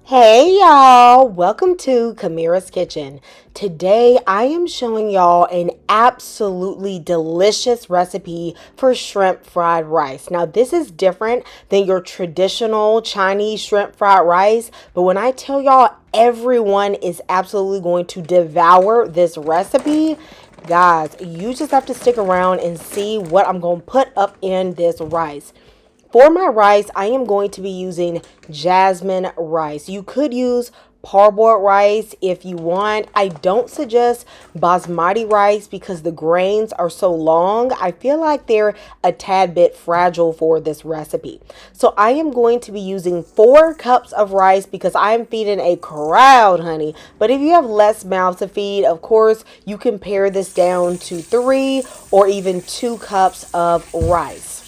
Hey y'all, welcome to Kamira's Kitchen. Today I am showing y'all an absolutely delicious recipe for shrimp fried rice. Now this is different than your traditional Chinese shrimp fried rice, but when I tell y'all everyone is absolutely going to devour this recipe, guys, you just have to stick around and see what I'm going to put up in this rice. For my rice, I am going to be using jasmine rice. You could use parboiled rice if you want. I don't suggest basmati rice because the grains are so long. I feel like they're a tad bit fragile for this recipe. So I am going to be using 4 cups of rice because I am feeding a crowd, honey. But if you have less mouths to feed, of course, you can pare this down to 3 or even 2 cups of rice.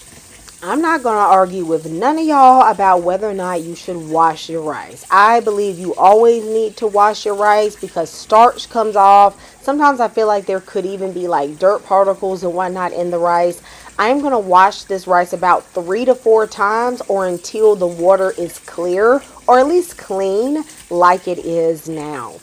I'm not going to argue with none of y'all about whether or not you should wash your rice. I believe you always need to wash your rice because starch comes off. Sometimes I feel like there could even be like dirt particles and whatnot in the rice. I'm going to wash this rice about 3 to 4 times or until the water is clear or at least clean like it is now.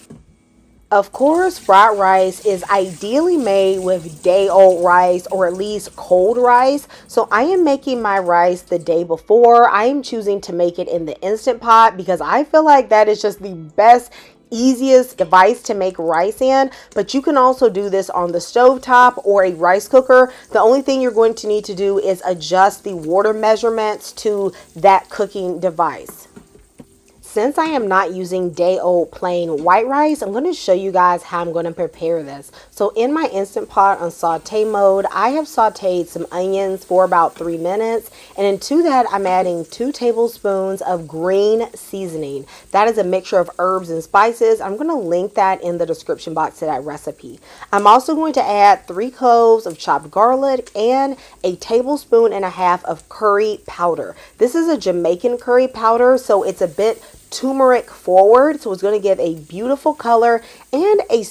Of course, fried rice is ideally made with day-old rice or at least cold rice. So I am making my rice the day before. I am choosing to make it in the Instant Pot because I feel like that is just the best, easiest device to make rice in. But you can also do this on the stove top or a rice cooker. The only thing you're going to need to do is adjust the water measurements to that cooking device. Since I am not using day-old plain white rice, I'm going to show you guys how I'm going to prepare this. So in my Instant Pot on saute mode, I have sauteed some onions for about 3 minutes. And into that, I'm adding 2 tablespoons of green seasoning. That is a mixture of herbs and spices. I'm going to link that in the description box to that recipe. I'm also going to add 3 cloves of chopped garlic and a tablespoon and a half of curry powder. This is a Jamaican curry powder, so it's a bit turmeric forward, so it's going to give a beautiful color and a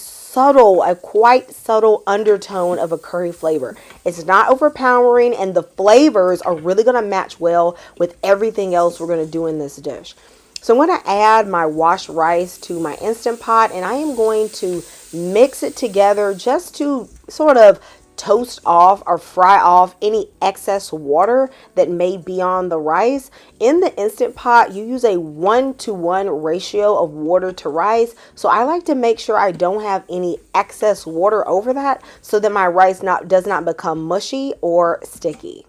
quite subtle undertone of a curry flavor. It's not overpowering, and the flavors are really going to match well with everything else we're going to do in this dish. So I'm going to add my washed rice to my Instant Pot, and I am going to mix it together just to sort of toast off or fry off any excess water that may be on the rice. In the Instant Pot, you use a 1-to-1 ratio of water to rice. So I like to make sure I don't have any excess water over that so that my rice does not become mushy or sticky.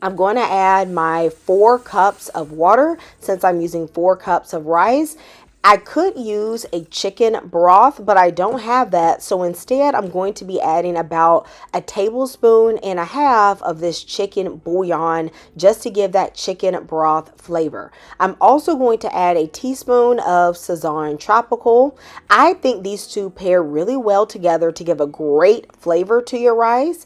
I'm going to add my 4 cups of water since I'm using 4 cups of rice. I could use a chicken broth, but I don't have that. So instead, I'm going to be adding about a tablespoon and a half of this chicken bouillon just to give that chicken broth flavor. I'm also going to add a teaspoon of sazon tropical. I think these two pair really well together to give a great flavor to your rice.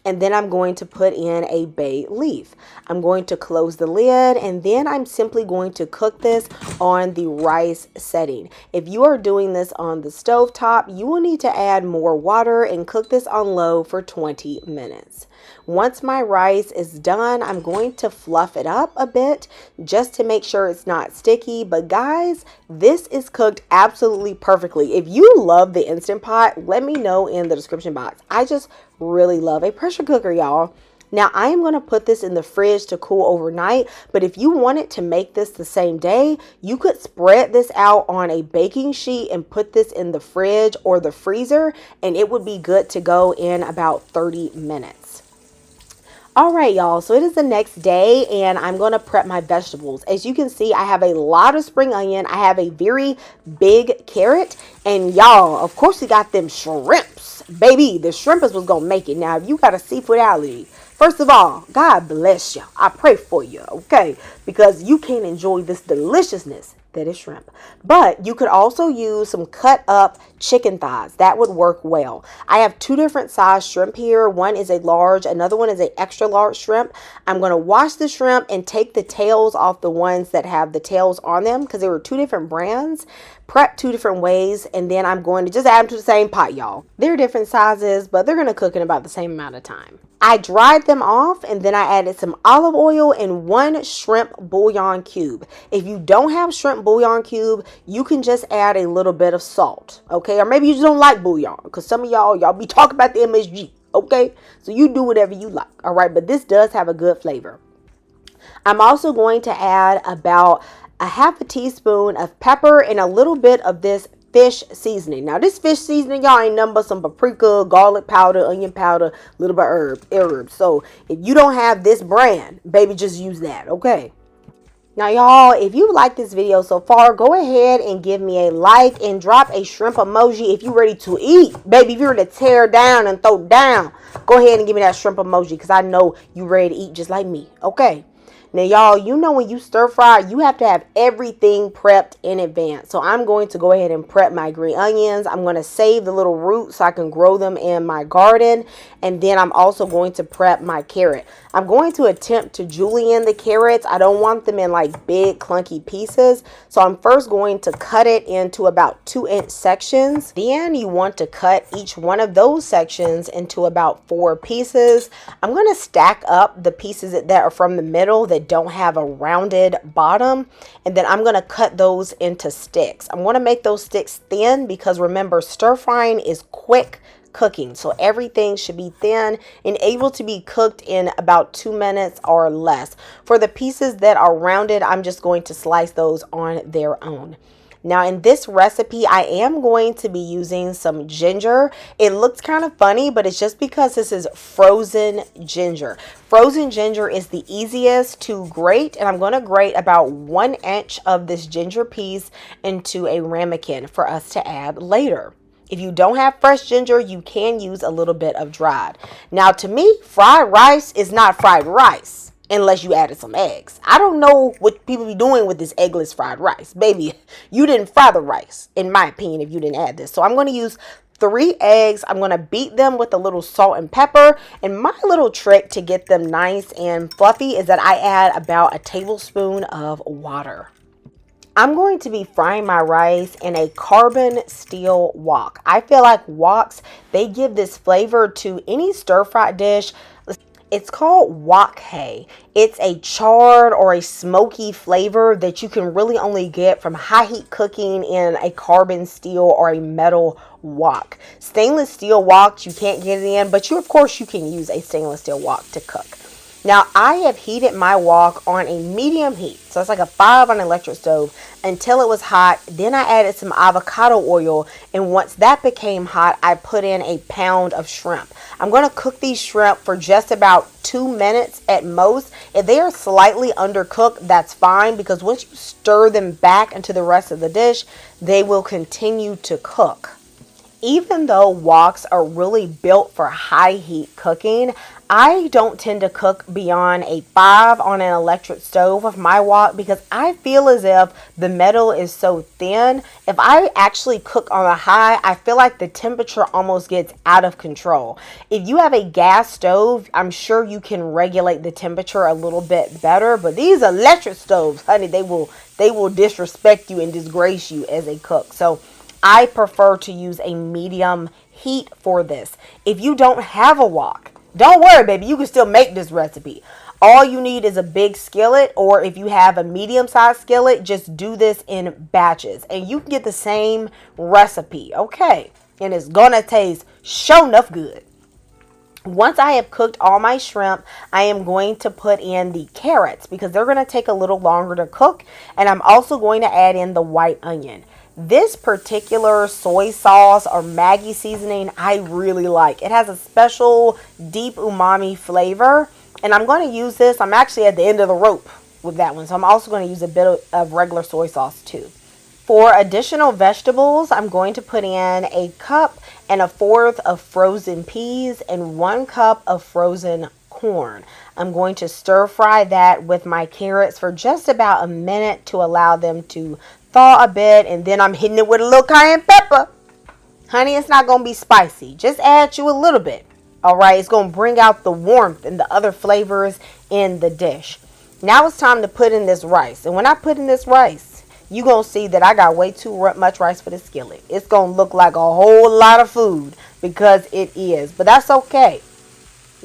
And then I'm going to put in a bay leaf. I'm going to close the lid, and then I'm simply going to cook this on the rice setting. If you are doing this on the stove top, you will need to add more water and cook this on low for 20 minutes. Once my rice is done, I'm going to fluff it up a bit just to make sure it's not sticky. But guys, this is cooked absolutely perfectly. If you love the Instant Pot, let me know in the description box. I just really love a pressure cooker, y'all. Now, I am going to put this in the fridge to cool overnight, but if you wanted to make this the same day, you could spread this out on a baking sheet and put this in the fridge or the freezer, and it would be good to go in about 30 minutes. All right, y'all, so it is the next day and I'm going to prep my vegetables. As you can see, I have a lot of spring onion. I have a very big carrot, and y'all, of course, we got them shrimps. Baby, the shrimpers was going to make it. Now, if you got a seafood allergy, first of all, God bless you. I pray for you, okay? Because you can't enjoy this deliciousness that is shrimp. But you could also use some cut up chicken thighs. That would work well. I have 2 different size shrimp here. One is a large, another one is an extra large shrimp. I'm going to wash the shrimp and take the tails off the ones that have the tails on them because there were 2 different brands. Prep 2 different ways, and then I'm going to just add them to the same pot, y'all. They're different sizes, but they're going to cook in about the same amount of time. I dried them off and then I added some olive oil and 1 shrimp bouillon cube. If you don't have shrimp bouillon cube, you can just add a little bit of salt, okay? Or maybe you just don't like bouillon, because some of y'all be talking about the MSG, okay? So you do whatever you like, all right? But this does have a good flavor. I'm also going to add about a half a teaspoon of pepper and a little bit of this fish seasoning. Now this fish seasoning, y'all, ain't nothing but some paprika, garlic powder, onion powder, a little bit of herbs. So if you don't have this brand, baby, just use that, okay? Now y'all, if you like this video so far, go ahead and give me a like and drop a shrimp emoji if you're ready to eat. Baby, if you're ready to tear down and throw down, go ahead and give me that shrimp emoji, because I know you're ready to eat just like me, okay? Now, y'all, you know when you stir fry, you have to have everything prepped in advance. So I'm going to go ahead and prep my green onions. I'm going to save the little roots so I can grow them in my garden. And then I'm also going to prep my carrot. I'm going to attempt to julienne the carrots. I don't want them in like big clunky pieces. So I'm first going to cut it into about 2-inch sections. Then you want to cut each one of those sections into about 4 pieces. I'm going to stack up the pieces that are from the middle that don't have a rounded bottom, and then I'm going to cut those into sticks. I'm going to make those sticks thin because remember, stir frying is quick cooking, so everything should be thin and able to be cooked in about 2 minutes or less. For the pieces that are rounded, I'm just going to slice those on their own. Now in this recipe, I am going to be using some ginger. It looks kind of funny, but it's just because this is frozen ginger. Frozen ginger is the easiest to grate, and I'm going to grate about 1 inch of this ginger piece into a ramekin for us to add later. If you don't have fresh ginger, you can use a little bit of dried. Now to me, fried rice is not fried rice unless you added some eggs. I don't know what people be doing with this eggless fried rice. Baby, you didn't fry the rice, in my opinion, if you didn't add this. So I'm going to use 3 eggs. I'm going to beat them with a little salt and pepper. And my little trick to get them nice and fluffy is that I add about a tablespoon of water. I'm going to be frying my rice in a carbon steel wok. I feel like woks, they give this flavor to any stir-fry dish. It's called wok hay. It's a charred or a smoky flavor that you can really only get from high heat cooking in a carbon steel or a metal wok. Stainless steel woks you can't get it in, but of course you can use a stainless steel wok to cook. Now I have heated my wok on a medium heat, so it's like a 5 on an electric stove, until it was hot. Then I added some avocado oil, and once that became hot, I put in a pound of shrimp. I'm going to cook these shrimp for just about 2 minutes at most. If they are slightly undercooked, that's fine, because once you stir them back into the rest of the dish, they will continue to cook. Even though woks are really built for high heat cooking, I don't tend to cook beyond a 5 on an electric stove with my wok, because I feel as if the metal is so thin. If I actually cook on a high, I feel like the temperature almost gets out of control. If you have a gas stove, I'm sure you can regulate the temperature a little bit better, but these electric stoves, honey, they will disrespect you and disgrace you as a cook. So I prefer to use a medium heat for this. If you don't have a wok, don't worry, baby. You can still make this recipe. All you need is a big skillet, or if you have a medium-sized skillet, just do this in batches, and you can get the same recipe, okay? And it's gonna taste sure enough good. Once I have cooked all my shrimp, I am going to put in the carrots because they're going to take a little longer to cook, and I'm also going to add in the white onion. This particular soy sauce or Maggi seasoning I really like. It has a special deep umami flavor, and I'm going to use this. I'm actually at the end of the rope with that one, so I'm also going to use a bit of regular soy sauce too. For additional vegetables, I'm going to put in 1 cup and 1/4 of frozen peas and 1 cup of frozen corn. I'm going to stir fry that with my carrots for just about a minute to allow them to thaw a bit, and then I'm hitting it with a little cayenne pepper. Honey, it's not going to be spicy. Just add you a little bit. All right, it's going to bring out the warmth and the other flavors in the dish. Now it's time to put in this rice. And when I put in this rice, you're going to see that I got way too much rice for the skillet. It's going to look like a whole lot of food because it is. But that's okay.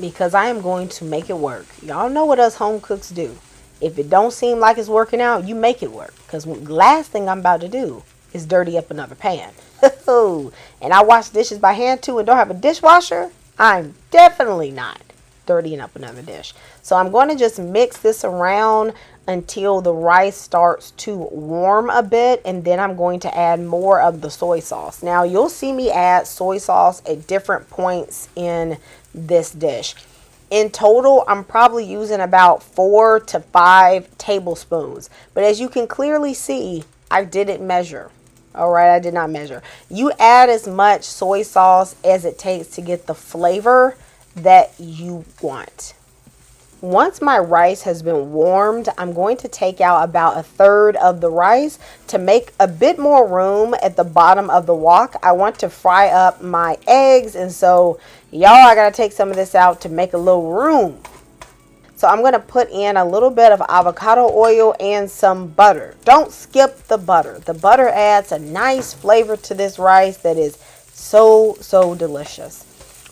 because I am going to make it work. Y'all know what us home cooks do. If it don't seem like it's working out, you make it work. Because the last thing I'm about to do is dirty up another pan. And I wash dishes by hand too and don't have a dishwasher. I'm definitely not dirtying up another dish. So I'm going to just mix this around until the rice starts to warm a bit, and then I'm going to add more of the soy sauce. Now you'll see me add soy sauce at different points in this dish. In total, I'm probably using about 4 to 5 tablespoons, but as you can clearly see, I didn't measure. All right, I did not measure. You add as much soy sauce as it takes to get the flavor that you want. Once my rice has been warmed, I'm going to take out about 1/3 of the rice to make a bit more room at the bottom of the wok. I want to fry up my eggs, and so y'all, I gotta take some of this out to make a little room. So I'm going to put in a little bit of avocado oil and some butter. Don't skip the butter. The butter adds a nice flavor to this rice that is so delicious.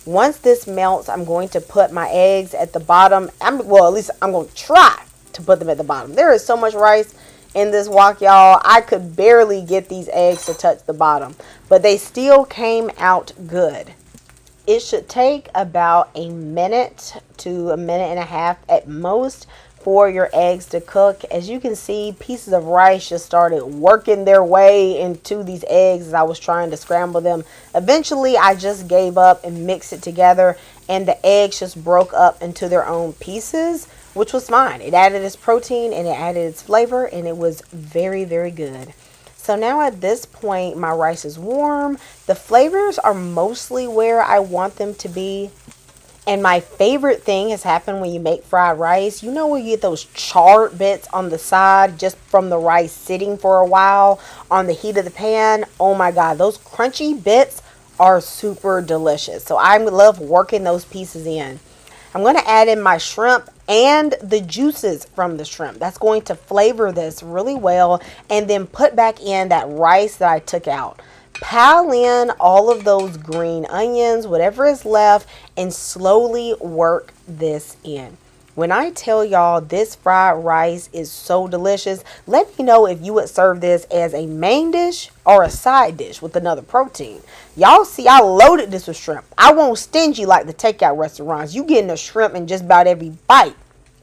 Once this melts, I'm going to put my eggs at the bottom. Well, at least I'm going to try to put them at the bottom. There is so much rice in this wok, y'all. I could barely get these eggs to touch the bottom, but they still came out good. It should take about a minute to a minute and a half at most for your eggs to cook. As you can see, pieces of rice just started working their way into these eggs as I was trying to scramble them. Eventually, I just gave up and mixed it together, and the eggs just broke up into their own pieces, which was fine. It added its protein and it added its flavor, and it was very good. So now at this point, my rice is warm. The flavors are mostly where I want them to be. And my favorite thing has happened when you make fried rice. You know when you get those charred bits on the side just from the rice sitting for a while on the heat of the pan? Oh my God, those crunchy bits are super delicious. So I love working those pieces in. I'm going to add in my shrimp and the juices from the shrimp. That's going to flavor this really well, and then put back in that rice that I took out. Pile in all of those green onions, whatever is left, and slowly work this in. When I tell y'all this fried rice is so delicious, let me know if you would serve this as a main dish or a side dish with another protein. Y'all see, I loaded this with shrimp. I won't stingy like the takeout restaurants. You getting a shrimp in just about every bite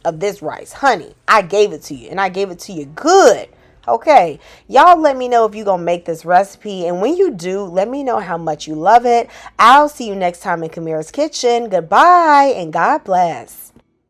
of this rice. Honey, I gave it to you, and I gave it to you good. Okay, y'all let me know if you're going to make this recipe, and when you do, let me know how much you love it. I'll see you next time in Kamira's Kitchen. Goodbye, and God bless.